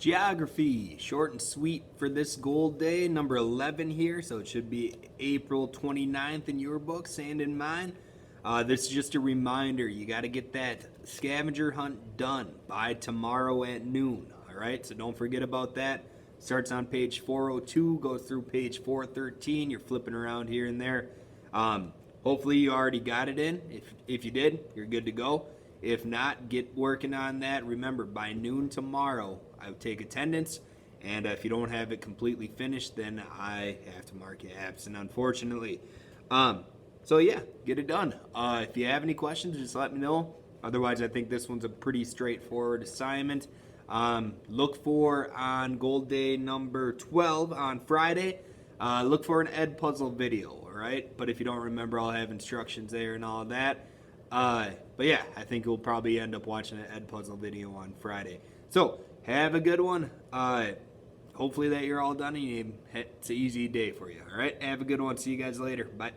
Geography, short and sweet for this gold day, number 11 here, so it should be April 29th in your books and in mine. This is just a reminder, you got to get that scavenger hunt done by tomorrow at noon, all right? So don't forget about that. Starts on page 402, goes through page 413. You're flipping around here and there. Hopefully you already got it in. If you did, you're good to go. If not, get working on that. Remember, by noon tomorrow, I would take attendance, and if you don't have it completely finished, then I have to mark you absent, unfortunately. So yeah, get it done. If you have any questions, just let me know. Otherwise, I think this one's a pretty straightforward assignment. Look for on Gold Day number 12 on Friday. Look for an Ed puzzle video, all right? But if you don't remember, I'll have instructions there and all of that. But yeah, I think we'll probably end up watching an Ed puzzle video on Friday. So have a good one. Hopefully that you're all done and it's an easy day for you. All right, have a good one. See you guys later. Bye.